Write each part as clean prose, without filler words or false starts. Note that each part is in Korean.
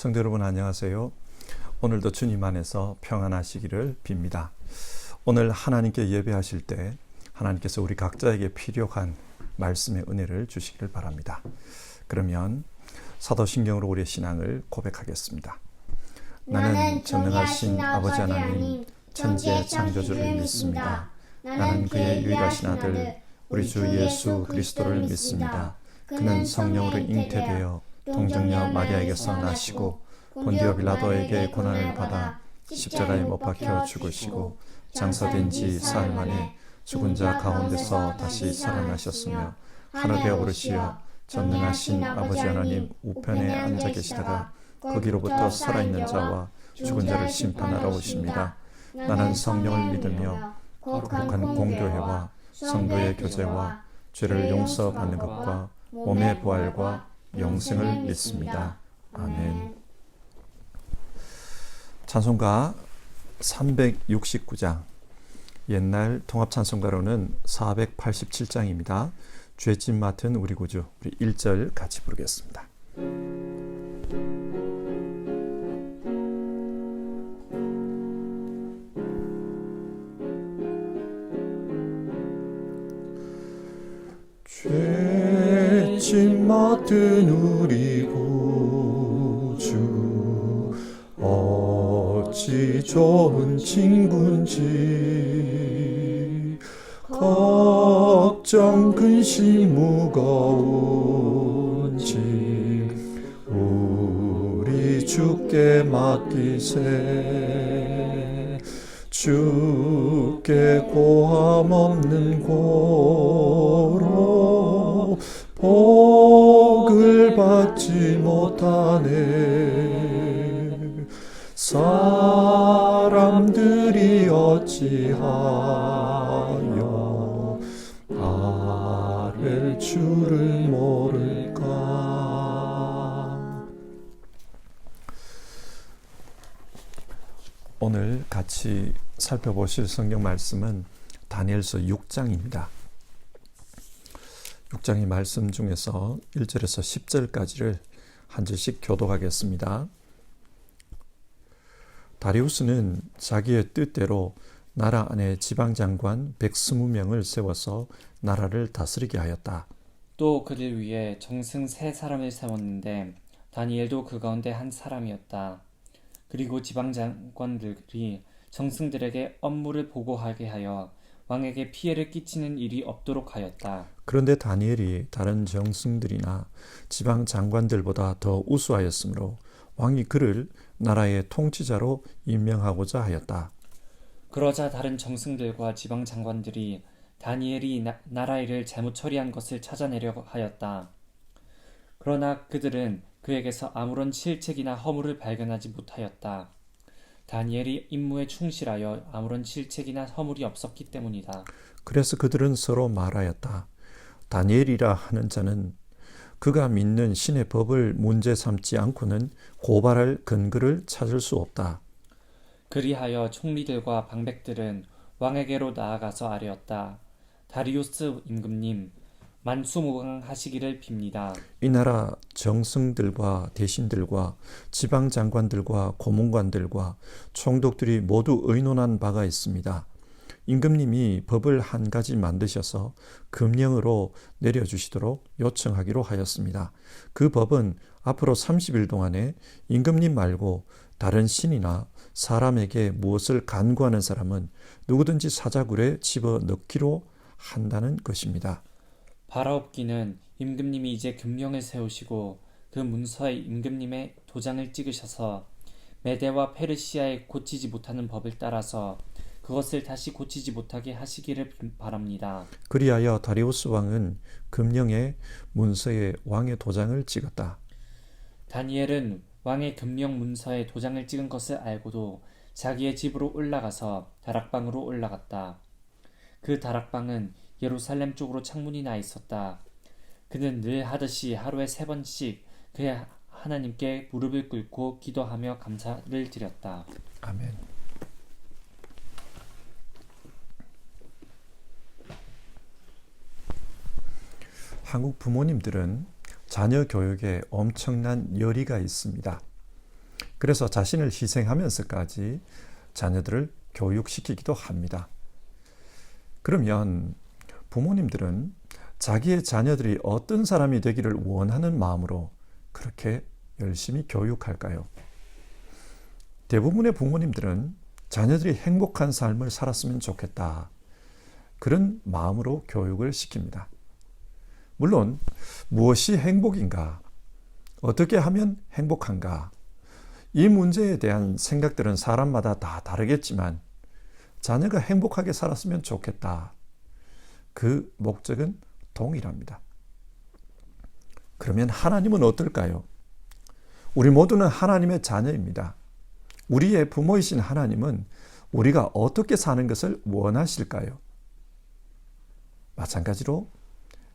성도 여러분 안녕하세요. 오늘도 주님 안에서 평안하시기를 빕니다. 오늘 하나님께 예배하실 때 하나님께서 우리 각자에게 필요한 말씀의 은혜를 주시기를 바랍니다. 그러면 사도신경으로 우리의 신앙을 고백하겠습니다. 나는 전능하신 아버지 하나님 천지의 창조주를 믿습니다. 나는 그의 유일하신 아들 우리 주 예수 그리스도를 믿습니다. 그는 성령으로 잉태되어 동정녀 마리아에게서 나시고 본디오 빌라도에게 고난을 받아 십자가에 못 박혀 죽으시고 장사된 지 사흘 만에 죽은 자 가운데서 다시 살아나셨으며 하늘에 오르시어 전능하신 아버지 하나님 우편에 앉아 계시다가 거기로부터 살아있는 자와 죽은 자를 심판하러 오십니다. 나는 성령을 믿으며 거룩한 공교회와 성도의 교제와 죄를 용서받는 것과 몸의 부활과 영생을 믿습니다. 아멘. 찬송가 369장, 옛날 통합찬송가로는 487장입니다. 죄짐 맡은 우리 구주, 우리 1절 같이 부르겠습니다. 죄짐 맡은 우리 구주 어찌 좋은 친구인지 걱정 근심 무거운지 우리 주께 맡기세. 주께 고함 없는 고로 복을 받지 못하네. 사람들이 어찌하여 아랠 줄을 모를까. 오늘 같이 살펴보실 성경 말씀은 다니엘서 6장입니다. 6장의 말씀 중에서 1절에서 10절까지를 한 절씩 교독하겠습니다. 다리우스는 자기의 뜻대로 나라 안에 지방장관 120명을 세워서 나라를 다스리게 하였다. 또 그를 위해 정승 3사람을 세웠는데 다니엘도 그 가운데 한 사람이었다. 그리고 지방장관들이 정승들에게 업무를 보고하게 하여 왕에게 피해를 끼치는 일이 없도록 하였다. 그런데 다니엘이 다른 정승들이나 지방 장관들보다 더 우수하였으므로 왕이 그를 나라의 통치자로 임명하고자 하였다. 그러자 다른 정승들과 지방 장관들이 다니엘이 나라 일을 잘못 처리한 것을 찾아내려 하였다. 그러나 그들은 그에게서 아무런 실책이나 허물을 발견하지 못하였다. 다니엘이 임무에 충실하여 아무런 실책이나 허물이 없었기 때문이다. 그래서 그들은 서로 말하였다. 다니엘이라 하는 자는 그가 믿는 신의 법을 문제 삼지 않고는 고발할 근거를 찾을 수 없다. 그리하여 총리들과 방백들은 왕에게로 나아가서 아뢰었다. 다리우스 임금님, 만수무강하시기를 빕니다. 이 나라 정승들과 대신들과 지방장관들과 고문관들과 총독들이 모두 의논한 바가 있습니다. 임금님이 법을 한 가지 만드셔서 금령으로 내려주시도록 요청하기로 하였습니다. 그 법은 앞으로 30일 동안에 임금님 말고 다른 신이나 사람에게 무엇을 간구하는 사람은 누구든지 사자굴에 집어넣기로 한다는 것입니다. 바라옵기는 임금님이 이제 금령을 세우시고 그 문서에 임금님의 도장을 찍으셔서 메대와 페르시아에 고치지 못하는 법을 따라서 그것을 다시 고치지 못하게 하시기를 바랍니다. 그리하여 다리우스 왕은 금령의 문서에 왕의 도장을 찍었다. 다니엘은 왕의 금령 문서에 도장을 찍은 것을 알고도 자기의 집으로 올라가서 다락방으로 올라갔다. 그 다락방은 예루살렘 쪽으로 창문이 나 있었다. 그는 늘 하듯이 하루에 3번씩 그의 하나님께 무릎을 꿇고 기도하며 감사를 드렸다. 아멘. 한국 부모님들은 자녀 교육에 엄청난 열의가 있습니다. 그래서 자신을 희생하면서까지 자녀들을 교육시키기도 합니다. 그러면 부모님들은 자기의 자녀들이 어떤 사람이 되기를 원하는 마음으로 그렇게 열심히 교육할까요? 대부분의 부모님들은 자녀들이 행복한 삶을 살았으면 좋겠다, 그런 마음으로 교육을 시킵니다. 물론 무엇이 행복인가, 어떻게 하면 행복한가, 이 문제에 대한 생각들은 사람마다 다 다르겠지만 자녀가 행복하게 살았으면 좋겠다, 그 목적은 동일합니다. 그러면 하나님은 어떨까요? 우리 모두는 하나님의 자녀입니다. 우리의 부모이신 하나님은 우리가 어떻게 사는 것을 원하실까요? 마찬가지로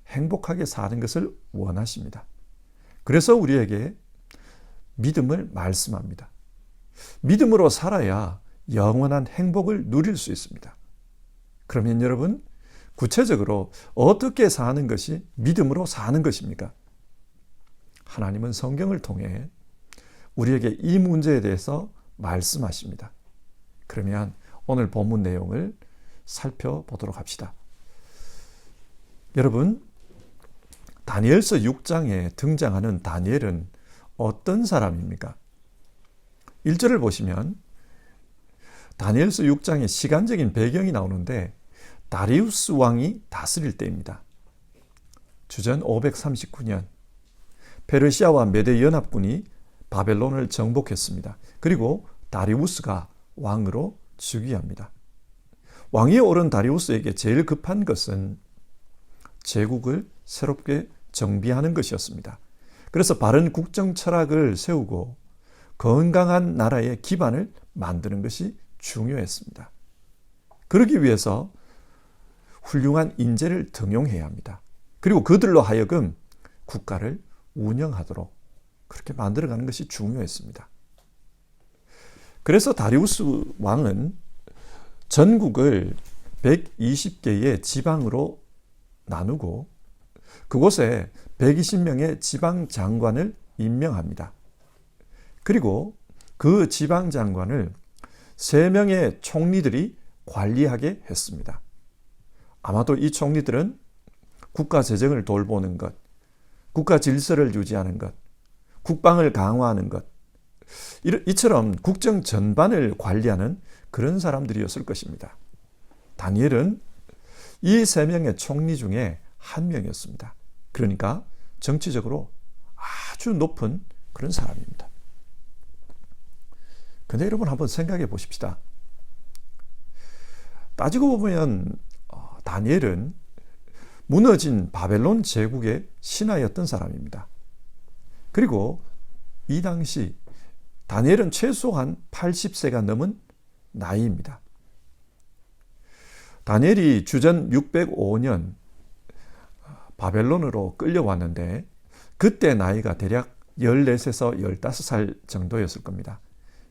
행복하게 사는 것을 원하십니다. 그래서 우리에게 믿음을 말씀합니다. 믿음으로 살아야 영원한 행복을 누릴 수 있습니다. 그러면 여러분, 구체적으로 어떻게 사는 것이 믿음으로 사는 것입니까? 하나님은 성경을 통해 우리에게 이 문제에 대해서 말씀하십니다. 그러면 오늘 본문 내용을 살펴보도록 합시다. 여러분, 다니엘서 6장에 등장하는 다니엘은 어떤 사람입니까? 1절을 보시면 다니엘서 6장의 시간적인 배경이 나오는데 다리우스 왕이 다스릴 때입니다. 주전 539년 페르시아와 메대 연합군이 바벨론을 정복했습니다. 그리고 다리우스가 왕으로 즉위합니다. 왕위에 오른 다리우스에게 제일 급한 것은 제국을 새롭게 정비하는 것이었습니다. 그래서 바른 국정 철학을 세우고 건강한 나라의 기반을 만드는 것이 중요했습니다. 그러기 위해서 훌륭한 인재를 등용해야 합니다. 그리고 그들로 하여금 국가를 운영하도록 그렇게 만들어가는 것이 중요했습니다. 그래서 다리우스 왕은 전국을 120개의 지방으로 나누고 그곳에 120명의 지방 장관을 임명합니다. 그리고 그 지방 장관을 3명의 총리들이 관리하게 했습니다. 아마도 이 총리들은 국가 재정을 돌보는 것, 국가 질서를 유지하는 것, 국방을 강화하는 것, 이처럼 국정 전반을 관리하는 그런 사람들이었을 것입니다. 다니엘은 이 3명의 총리 중에 한 명이었습니다. 그러니까 정치적으로 아주 높은 그런 사람입니다. 근데 여러분 한번 생각해 보십시다. 따지고 보면 다니엘은 무너진 바벨론 제국의 신하였던 사람입니다. 그리고 이 당시 다니엘은 최소한 80세가 넘은 나이입니다. 다니엘이 주전 605년 바벨론으로 끌려왔는데 그때 나이가 대략 14세에서 15살 정도였을 겁니다.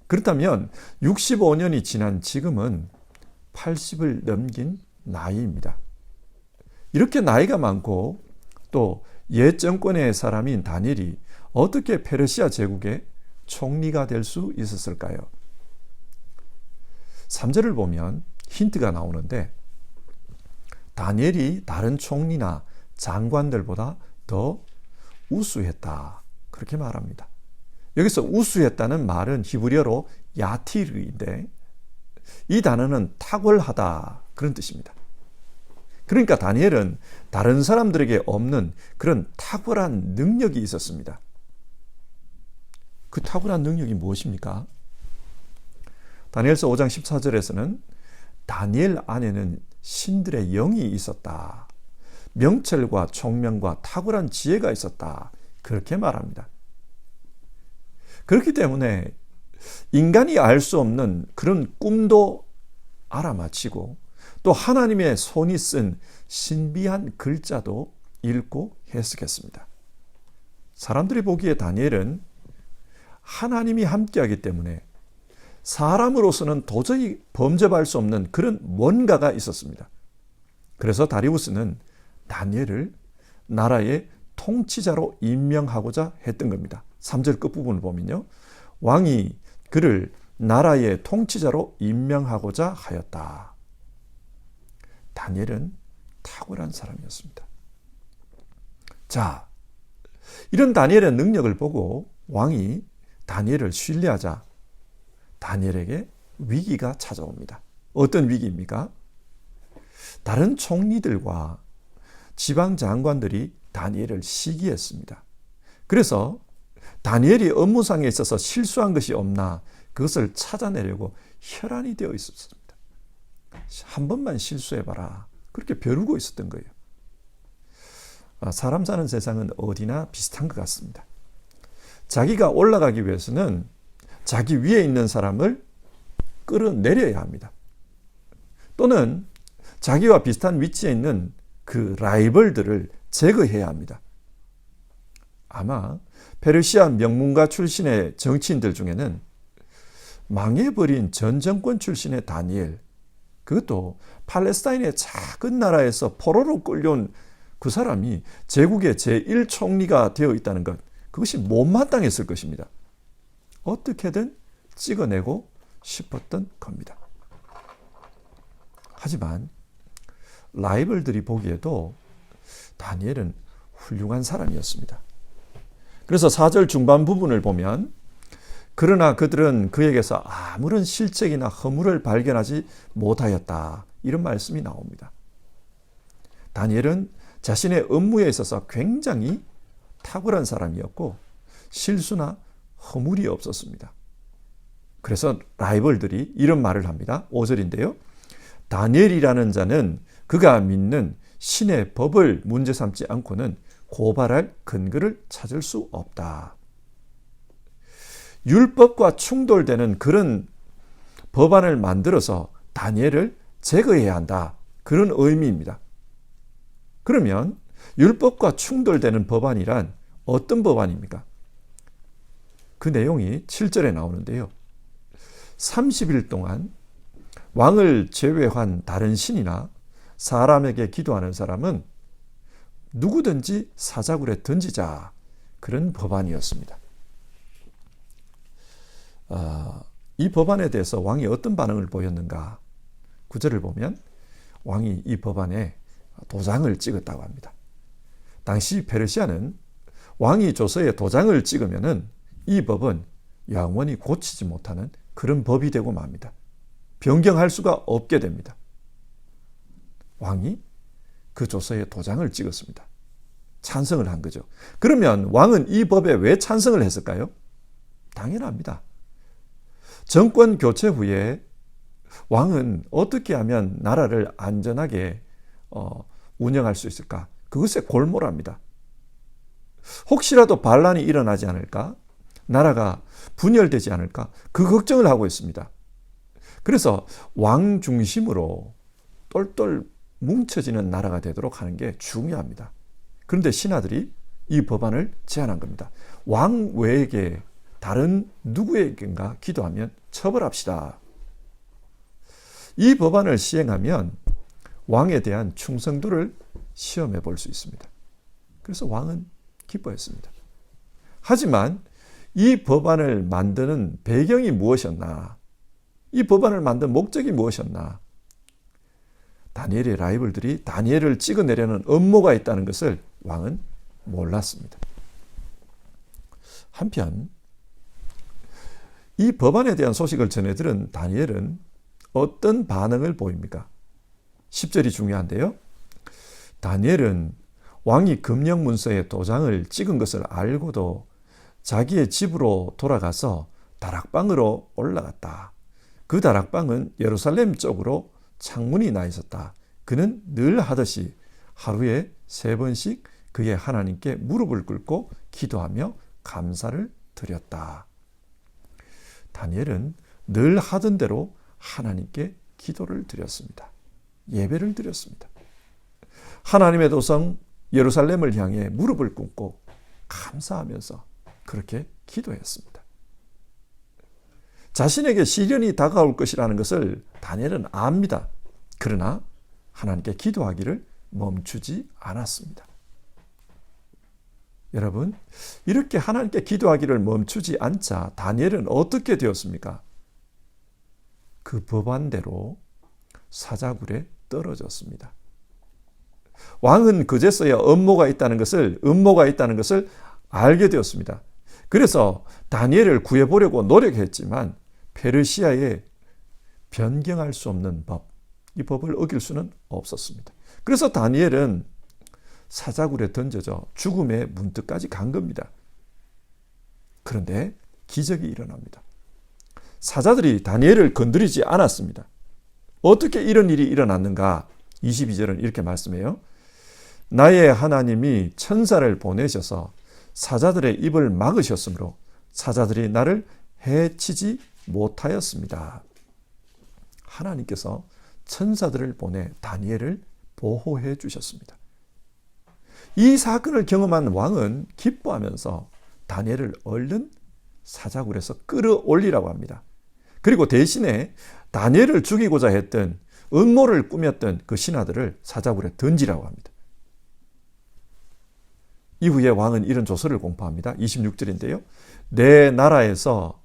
그렇다면 65년이 지난 지금은 80을 넘긴 나이입니다. 이렇게 나이가 많고 또 옛 정권의 사람인 다니엘이 어떻게 페르시아 제국의 총리가 될 수 있었을까요? 3절을 보면 힌트가 나오는데 다니엘이 다른 총리나 장관들보다 더 우수했다, 그렇게 말합니다. 여기서 우수했다는 말은 히브리어로 야티르인데 이 단어는 탁월하다, 그런 뜻입니다. 그러니까 다니엘은 다른 사람들에게 없는 그런 탁월한 능력이 있었습니다. 그 탁월한 능력이 무엇입니까? 다니엘서 5장 14절에서는 다니엘 안에는 신들의 영이 있었다, 명철과 총명과 탁월한 지혜가 있었다, 그렇게 말합니다. 그렇기 때문에 인간이 알 수 없는 그런 꿈도 알아맞히고 또 하나님의 손이 쓴 신비한 글자도 읽고 해석했습니다. 사람들이 보기에 다니엘은 하나님이 함께하기 때문에 사람으로서는 도저히 범접할 수 없는 그런 뭔가가 있었습니다. 그래서 다리우스는 다니엘을 나라의 통치자로 임명하고자 했던 겁니다. 3절 끝부분을 보면요, 왕이 그를 나라의 통치자로 임명하고자 하였다. 다니엘은 탁월한 사람이었습니다. 자, 이런 다니엘의 능력을 보고 왕이 다니엘을 신뢰하자 다니엘에게 위기가 찾아옵니다. 어떤 위기입니까? 다른 총리들과 지방 장관들이 다니엘을 시기했습니다. 그래서 다니엘이 업무상에 있어서 실수한 것이 없나 그것을 찾아내려고 혈안이 되어 있었습니다. 한 번만 실수해봐라. 그렇게 벼르고 있었던 거예요. 사람 사는 세상은 어디나 비슷한 것 같습니다. 자기가 올라가기 위해서는 자기 위에 있는 사람을 끌어내려야 합니다. 또는 자기와 비슷한 위치에 있는 그 라이벌들을 제거해야 합니다. 아마 페르시아 명문가 출신의 정치인들 중에는 망해버린 전 정권 출신의 다니엘, 그것도 팔레스타인의 작은 나라에서 포로로 끌려온 그 사람이 제국의 제1총리가 되어 있다는 것, 그것이 못마땅했을 것입니다. 어떻게든 찍어내고 싶었던 겁니다. 하지만 라이벌들이 보기에도 다니엘은 훌륭한 사람이었습니다. 그래서 4절 중반 부분을 보면 그러나 그들은 그에게서 아무런 실책이나 허물을 발견하지 못하였다. 이런 말씀이 나옵니다. 다니엘은 자신의 업무에 있어서 굉장히 탁월한 사람이었고 실수나 허물이 없었습니다. 그래서 라이벌들이 이런 말을 합니다. 5절인데요. 다니엘이라는 자는 그가 믿는 신의 법을 문제 삼지 않고는 고발할 근거를 찾을 수 없다. 율법과 충돌되는 그런 법안을 만들어서 다니엘을 제거해야 한다. 그런 의미입니다. 그러면 율법과 충돌되는 법안이란 어떤 법안입니까? 그 내용이 7절에 나오는데요. 30일 동안 왕을 제외한 다른 신이나 사람에게 기도하는 사람은 누구든지 사자굴에 던지자. 그런 법안이었습니다. 이 법안에 대해서 왕이 어떤 반응을 보였는가? 9절을 보면 왕이 이 법안에 도장을 찍었다고 합니다. 당시 페르시아는 왕이 조서에 도장을 찍으면은 이 법은 영원히 고치지 못하는 그런 법이 되고 맙니다. 변경할 수가 없게 됩니다. 왕이 그 조서에 도장을 찍었습니다. 찬성을 한 거죠. 그러면 왕은 이 법에 왜 찬성을 했을까요? 당연합니다. 정권 교체 후에 왕은 어떻게 하면 나라를 안전하게 운영할 수 있을까? 그것에 골몰합니다. 혹시라도 반란이 일어나지 않을까? 나라가 분열되지 않을까? 그 걱정을 하고 있습니다. 그래서 왕 중심으로 똘똘 뭉쳐지는 나라가 되도록 하는 게 중요합니다. 그런데 신하들이 이 법안을 제안한 겁니다. 왕 외에게 다른 누구에겐가 기도하면 처벌합시다. 이 법안을 시행하면 왕에 대한 충성도를 시험해 볼 수 있습니다. 그래서 왕은 기뻐했습니다. 하지만 이 법안을 만드는 배경이 무엇이었나? 이 법안을 만든 목적이 무엇이었나? 다니엘의 라이벌들이 다니엘을 찍어내려는 음모가 있다는 것을 왕은 몰랐습니다. 한편 이 법안에 대한 소식을 전해들은 다니엘은 어떤 반응을 보입니까? 10절이 중요한데요. 다니엘은 왕이 금령 문서에 도장을 찍은 것을 알고도 자기의 집으로 돌아가서 다락방으로 올라갔다. 그 다락방은 예루살렘 쪽으로 창문이 나 있었다. 그는 늘 하듯이 하루에 3번씩 그의 하나님께 무릎을 꿇고 기도하며 감사를 드렸다. 다니엘은 늘 하던 대로 하나님께 기도를 드렸습니다. 예배를 드렸습니다. 하나님의 도성 예루살렘을 향해 무릎을 꿇고 감사하면서 그렇게 기도했습니다. 자신에게 시련이 다가올 것이라는 것을 다니엘은 압니다. 그러나 하나님께 기도하기를 멈추지 않았습니다. 여러분, 이렇게 하나님께 기도하기를 멈추지 않자 다니엘은 어떻게 되었습니까? 그 법안대로 사자굴에 떨어졌습니다. 왕은 그제서야 음모가 있다는 것을 알게 되었습니다. 그래서 다니엘을 구해보려고 노력했지만 페르시아의 변경할 수 없는 법, 이 법을 어길 수는 없었습니다. 그래서 다니엘은 사자굴에 던져져 죽음의 문턱까지 간 겁니다. 그런데 기적이 일어납니다. 사자들이 다니엘을 건드리지 않았습니다. 어떻게 이런 일이 일어났는가? 22절은 이렇게 말씀해요. 나의 하나님이 천사를 보내셔서 사자들의 입을 막으셨으므로 사자들이 나를 해치지 못하였습니다. 하나님께서 천사들을 보내 다니엘을 보호해 주셨습니다. 이 사건을 경험한 왕은 기뻐하면서 다니엘을 얼른 사자굴에서 끌어올리라고 합니다. 그리고 대신에 다니엘을 죽이고자 했던 음모를 꾸몄던 그 신하들을 사자굴에 던지라고 합니다. 이후에 왕은 이런 조서를 공포합니다. 26절인데요. 내 나라에서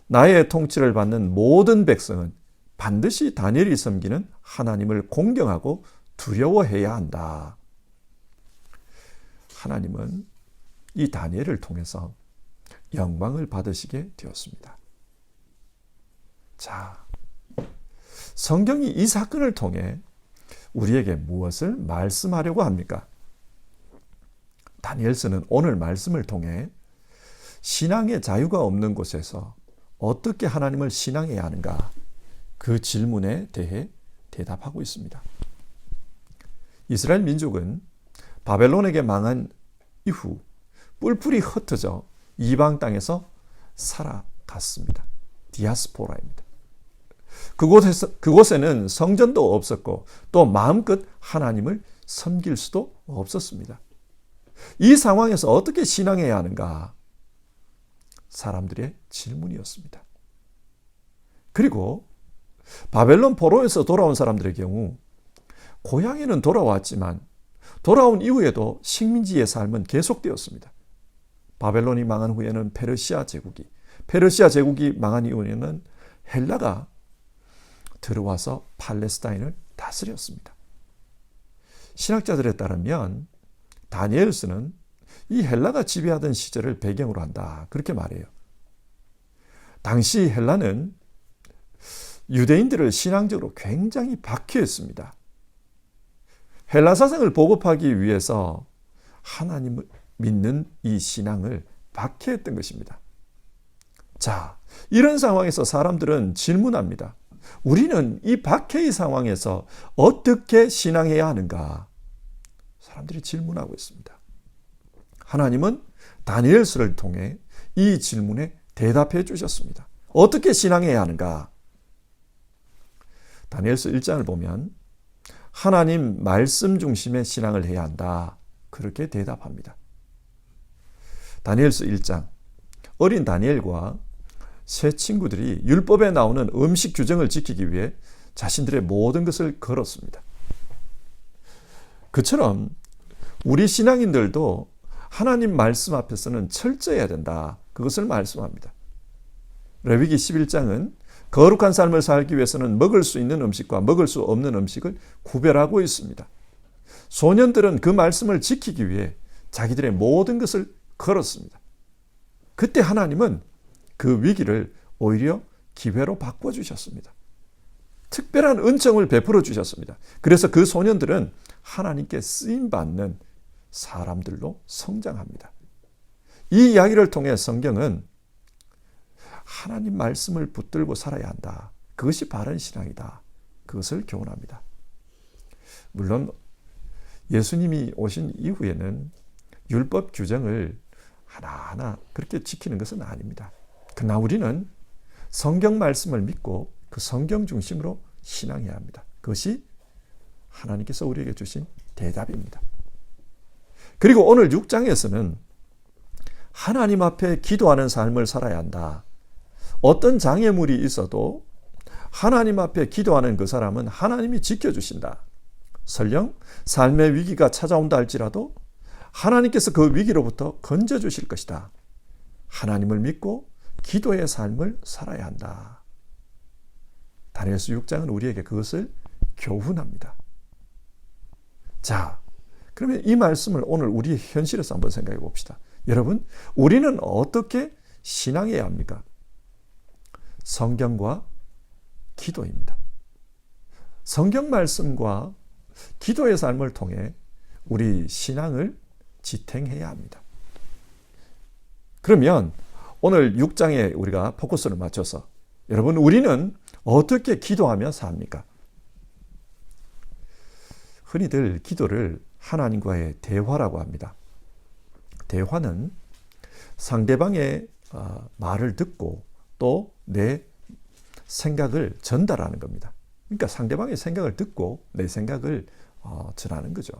나의 통치를 받는 모든 백성은 반드시 다니엘이 섬기는 하나님을 공경하고 두려워해야 한다. 하나님은 이 다니엘을 통해서 영광을 받으시게 되었습니다. 자, 성경이 이 사건을 통해 우리에게 무엇을 말씀하려고 합니까? 다니엘서는 오늘 말씀을 통해 신앙의 자유가 없는 곳에서 어떻게 하나님을 신앙해야 하는가? 그 질문에 대해 대답하고 있습니다. 이스라엘 민족은 바벨론에게 망한 이후 뿔뿔이 흩어져 이방 땅에서 살아갔습니다. 디아스포라입니다. 그곳에는 성전도 없었고 또 마음껏 하나님을 섬길 수도 없었습니다. 이 상황에서 어떻게 신앙해야 하는가? 사람들의 질문이었습니다. 그리고 바벨론 포로에서 돌아온 사람들의 경우 고향에는 돌아왔지만 돌아온 이후에도 식민지의 삶은 계속되었습니다. 바벨론이 망한 후에는 페르시아 제국이 망한 이후에는 헬라가 들어와서 팔레스타인을 다스렸습니다. 신학자들에 따르면 다니엘서는 이 헬라가 지배하던 시절을 배경으로 한다. 그렇게 말해요. 당시 헬라는 유대인들을 신앙적으로 굉장히 박해했습니다. 헬라 사상을 보급하기 위해서 하나님을 믿는 이 신앙을 박해했던 것입니다. 자, 이런 상황에서 사람들은 질문합니다. 우리는 이 박해의 상황에서 어떻게 신앙해야 하는가? 사람들이 질문하고 있습니다. 하나님은 다니엘서를 통해 이 질문에 대답해 주셨습니다. 어떻게 신앙해야 하는가? 다니엘서 1장을 보면 하나님 말씀 중심의 신앙을 해야 한다. 그렇게 대답합니다. 다니엘서 1장, 어린 다니엘과 세 친구들이 율법에 나오는 음식 규정을 지키기 위해 자신들의 모든 것을 걸었습니다. 그처럼 우리 신앙인들도 하나님 말씀 앞에서는 철저해야 된다. 그것을 말씀합니다. 레위기 11장은 거룩한 삶을 살기 위해서는 먹을 수 있는 음식과 먹을 수 없는 음식을 구별하고 있습니다. 소년들은 그 말씀을 지키기 위해 자기들의 모든 것을 걸었습니다. 그때 하나님은 그 위기를 오히려 기회로 바꿔주셨습니다. 특별한 은총을 베풀어 주셨습니다. 그래서 그 소년들은 하나님께 쓰임받는 사람들로 성장합니다. 이 이야기를 통해 성경은 하나님 말씀을 붙들고 살아야 한다. 그것이 바른 신앙이다. 그것을 교훈합니다. 물론 예수님이 오신 이후에는 율법 규정을 하나하나 그렇게 지키는 것은 아닙니다. 그러나 우리는 성경 말씀을 믿고 그 성경 중심으로 신앙해야 합니다. 그것이 하나님께서 우리에게 주신 대답입니다. 그리고 오늘 6장에서는 하나님 앞에 기도하는 삶을 살아야 한다. 어떤 장애물이 있어도 하나님 앞에 기도하는 그 사람은 하나님이 지켜주신다. 설령 삶의 위기가 찾아온다 할지라도 하나님께서 그 위기로부터 건져주실 것이다. 하나님을 믿고 기도의 삶을 살아야 한다. 다니엘서 6장은 우리에게 그것을 교훈합니다. 자, 그러면 이 말씀을 오늘 우리의 현실에서 한번 생각해 봅시다. 여러분, 우리는 어떻게 신앙해야 합니까? 성경과 기도입니다. 성경 말씀과 기도의 삶을 통해 우리 신앙을 지탱해야 합니다. 그러면 오늘 6장에 우리가 포커스를 맞춰서 여러분, 우리는 어떻게 기도하며 삽니까? 흔히들 기도를 하나님과의 대화라고 합니다. 대화는 상대방의 말을 듣고 또 내 생각을 전달하는 겁니다. 그러니까 상대방의 생각을 듣고 내 생각을 전하는 거죠.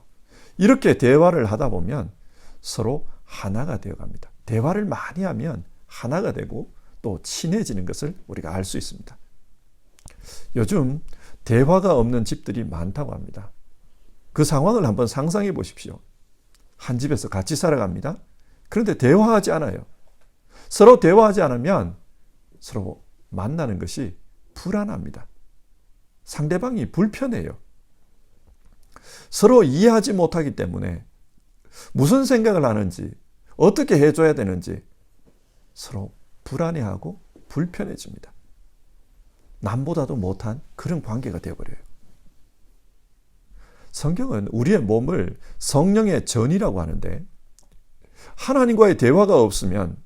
이렇게 대화를 하다 보면 서로 하나가 되어 갑니다. 대화를 많이 하면 하나가 되고 또 친해지는 것을 우리가 알 수 있습니다. 요즘 대화가 없는 집들이 많다고 합니다. 그 상황을 한번 상상해 보십시오. 한 집에서 같이 살아갑니다. 그런데 대화하지 않아요. 서로 대화하지 않으면 서로 만나는 것이 불안합니다. 상대방이 불편해요. 서로 이해하지 못하기 때문에 무슨 생각을 하는지, 어떻게 해줘야 되는지 서로 불안해하고 불편해집니다. 남보다도 못한 그런 관계가 되어버려요. 성경은 우리의 몸을 성령의 전이라고 하는데 하나님과의 대화가 없으면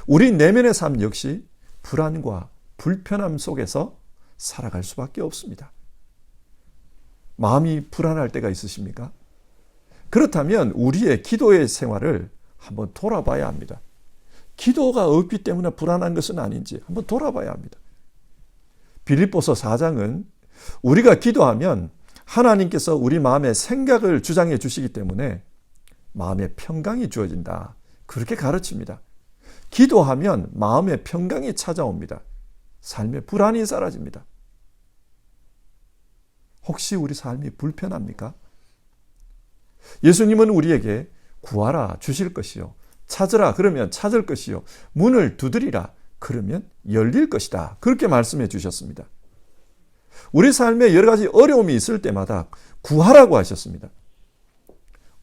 우리 내면의 삶 역시 불안과 불편함 속에서 살아갈 수밖에 없습니다. 마음이 불안할 때가 있으십니까? 그렇다면 우리의 기도의 생활을 한번 돌아봐야 합니다. 기도가 없기 때문에 불안한 것은 아닌지 한번 돌아봐야 합니다. 빌립보서 4장은 우리가 기도하면 하나님께서 우리 마음의 생각을 주장해 주시기 때문에 마음의 평강이 주어진다. 그렇게 가르칩니다. 기도하면 마음의 평강이 찾아옵니다. 삶의 불안이 사라집니다. 혹시 우리 삶이 불편합니까? 예수님은 우리에게 구하라 주실 것이요. 찾으라 그러면 찾을 것이요. 문을 두드리라 그러면 열릴 것이다. 그렇게 말씀해 주셨습니다. 우리 삶에 여러 가지 어려움이 있을 때마다 구하라고 하셨습니다.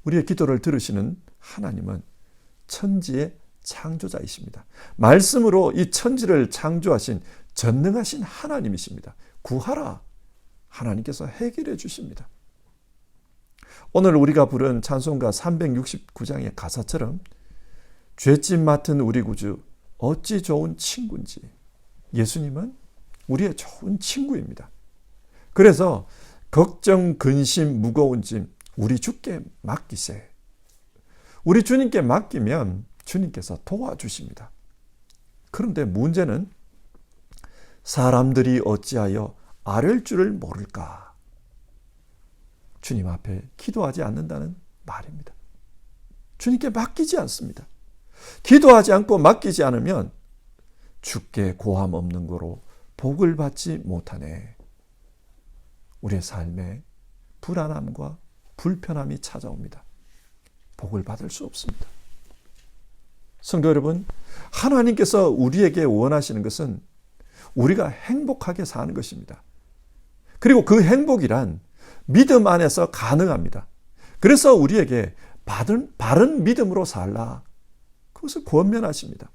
우리의 기도를 들으시는 하나님은 천지의 창조자이십니다. 말씀으로 이 천지를 창조하신 전능하신 하나님이십니다. 구하라. 하나님께서 해결해 주십니다. 오늘 우리가 부른 찬송가 369장의 가사처럼 죄짐 맡은 우리 구주 어찌 좋은 친구인지 예수님은 우리의 좋은 친구입니다. 그래서 걱정, 근심, 무거운 짐 우리 주께 맡기세. 우리 주님께 맡기면 주님께서 도와주십니다. 그런데 문제는 사람들이 어찌하여 아랠 줄을 모를까? 주님 앞에 기도하지 않는다는 말입니다. 주님께 맡기지 않습니다. 기도하지 않고 맡기지 않으면 주께 고함 없는 거로 복을 받지 못하네. 우리의 삶에 불안함과 불편함이 찾아옵니다. 복을 받을 수 없습니다. 성도 여러분, 하나님께서 우리에게 원하시는 것은 우리가 행복하게 사는 것입니다. 그리고 그 행복이란 믿음 안에서 가능합니다. 그래서 우리에게 바른 믿음으로 살라. 그것을 권면하십니다.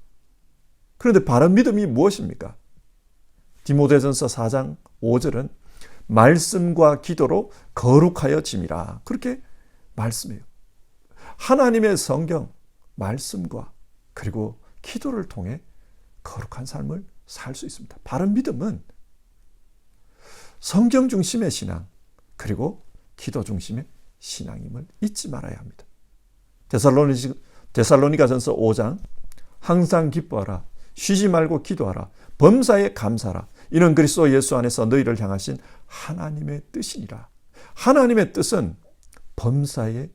그런데 바른 믿음이 무엇입니까? 디모데전서 4장 5절은 말씀과 기도로 거룩하여 짐이라. 그렇게 말씀해요. 하나님의 성경, 말씀과 그리고 기도를 통해 거룩한 삶을 살 수 있습니다. 바른 믿음은 성경 중심의 신앙, 그리고 기도 중심의 신앙임을 잊지 말아야 합니다. 데살로니가전서 5장 항상 기뻐하라, 쉬지 말고 기도하라, 범사에 감사하라. 이는 그리스도 예수 안에서 너희를 향하신 하나님의 뜻이니라. 하나님의 뜻은 범사에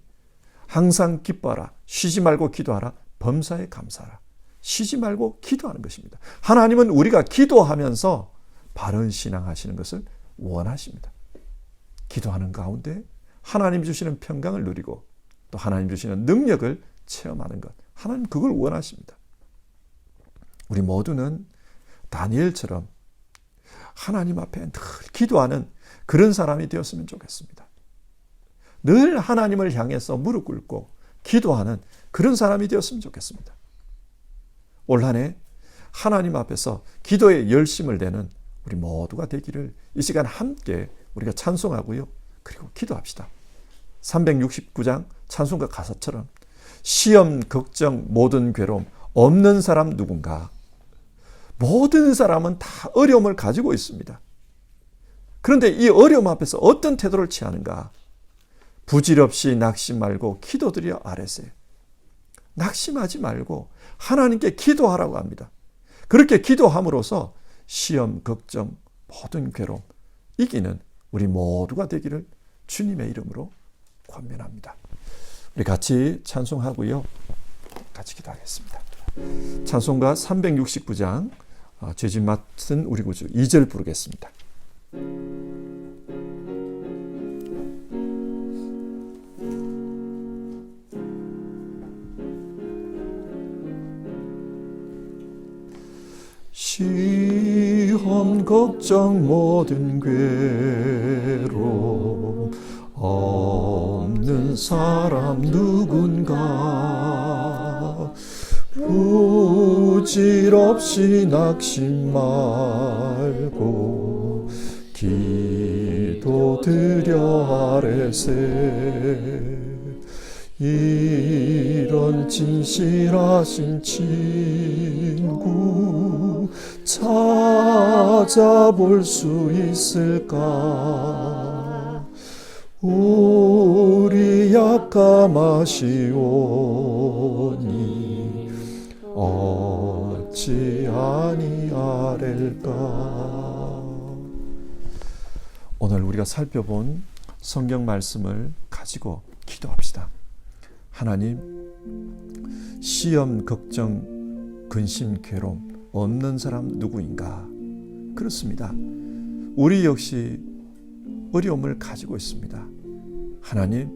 항상 기뻐하라, 쉬지 말고 기도하라, 범사에 감사하라. 쉬지 말고 기도하는 것입니다. 하나님은 우리가 기도하면서 바른 신앙하시는 것을 원하십니다. 기도하는 가운데 하나님 주시는 평강을 누리고 또 하나님 주시는 능력을 체험하는 것. 하나님 그걸 원하십니다. 우리 모두는 다니엘처럼 하나님 앞에 늘 기도하는 그런 사람이 되었으면 좋겠습니다. 늘 하나님을 향해서 무릎 꿇고 기도하는 그런 사람이 되었으면 좋겠습니다. 올 한 해 하나님 앞에서 기도에 열심을 내는 우리 모두가 되기를 이 시간 함께 우리가 찬송하고요. 그리고 기도합시다. 369장 찬송가 가사처럼 시험, 걱정, 모든 괴로움 없는 사람 누군가. 모든 사람은 다 어려움을 가지고 있습니다. 그런데 이 어려움 앞에서 어떤 태도를 취하는가? 부질없이 낙심 말고 기도드려 아뢰세. 낙심하지 말고 하나님께 기도하라고 합니다. 그렇게 기도함으로써 시험, 걱정, 모든 괴로움 이기는 우리 모두가 되기를 주님의 이름으로 권면합니다. 우리 같이 찬송하고요. 같이 기도하겠습니다. 찬송가 369장 죄진 맡은 우리 구주 2절 부르겠습니다. 시험 걱정 모든 괴로움 없는 사람 누군가. 부질없이 낙심 말고 기도드려 아뢰세. 이런 진실하신 친구 찾아볼 수 있을까. 우리 약감하시오니 어찌 아니하렐까. 오늘 우리가 살펴본 성경 말씀을 가지고 기도합시다. 하나님, 시험, 걱정, 근심, 괴로움 없는 사람 누구인가? 그렇습니다. 우리 역시 어려움을 가지고 있습니다. 하나님,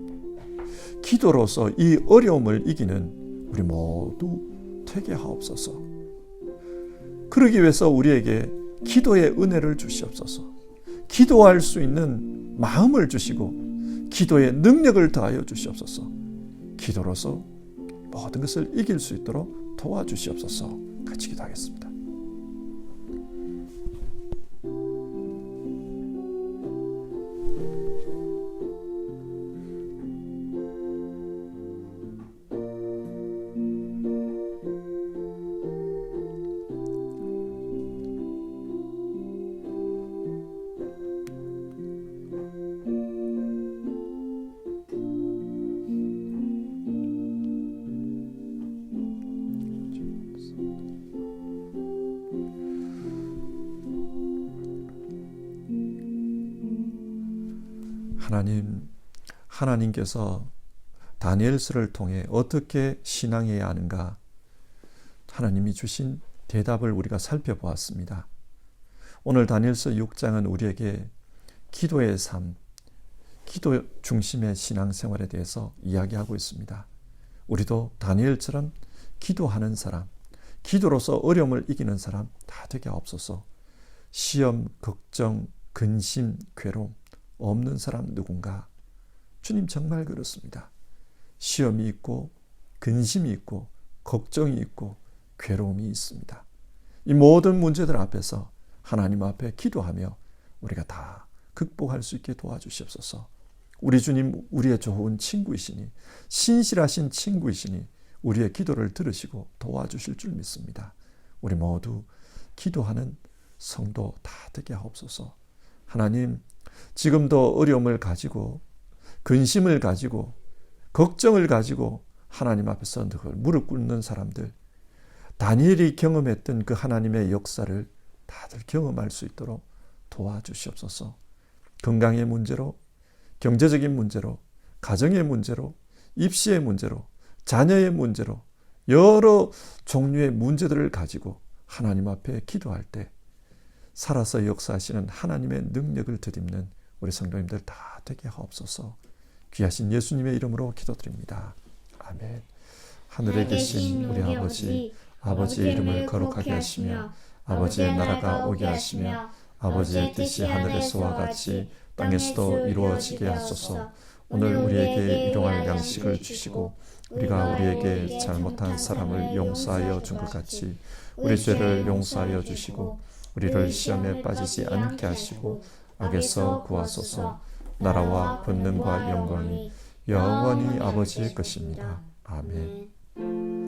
기도로서 이 어려움을 이기는 우리 모두 되게 하옵소서. 그러기 위해서 우리에게 기도의 은혜를 주시옵소서. 기도할 수 있는 마음을 주시고 기도의 능력을 더하여 주시옵소서. 기도로서 모든 것을 이길 수 있도록 도와주시옵소서. 같이 기도하겠습니다. 하나님께서 다니엘서를 통해 어떻게 신앙해야 하는가 하나님이 주신 대답을 우리가 살펴보았습니다. 오늘 다니엘서 6장은 우리에게 기도의 삶, 기도 중심의 신앙생활에 대해서 이야기하고 있습니다. 우리도 다니엘처럼 기도하는 사람, 기도로서 어려움을 이기는 사람 다 되게 하옵소서. 시험, 걱정, 근심, 괴로움 없는 사람 누군가? 주님 정말 그렇습니다. 시험이 있고 근심이 있고 걱정이 있고 괴로움이 있습니다. 이 모든 문제들 앞에서 하나님 앞에 기도하며 우리가 다 극복할 수 있게 도와주시옵소서. 우리 주님 우리의 좋은 친구이시니 신실하신 친구이시니 우리의 기도를 들으시고 도와주실 줄 믿습니다. 우리 모두 기도하는 성도 다 되게 하옵소서. 하나님, 지금도 어려움을 가지고 근심을 가지고 걱정을 가지고 하나님 앞에서 늘 무릎 꿇는 사람들, 다니엘이 경험했던 그 하나님의 역사를 다들 경험할 수 있도록 도와주시옵소서. 건강의 문제로, 경제적인 문제로, 가정의 문제로, 입시의 문제로, 자녀의 문제로 여러 종류의 문제들을 가지고 하나님 앞에 기도할 때 살아서 역사하시는 하나님의 능력을 덧입는 우리 성도님들 다 되게 하옵소서. 귀하신 예수님의 이름으로 기도드립니다. 아멘. 하늘에 계신 우리 아버지, 아버지의 이름을 거룩하게 하시며 아버지의 나라가 오게 하시며 아버지의 뜻이 하늘에서와 같이 땅에서도 이루어지게 하소서. 오늘 우리에게 일용할 양식을 주시고 우리가 우리에게 잘못한 사람을 용서하여 준 것 같이 우리 죄를 용서하여 주시고 우리를 시험에 빠지지 않게 하시고 악에서 구하소서. 나라와 권능과 영광이 영원히 아버지의 것입니다. 아멘.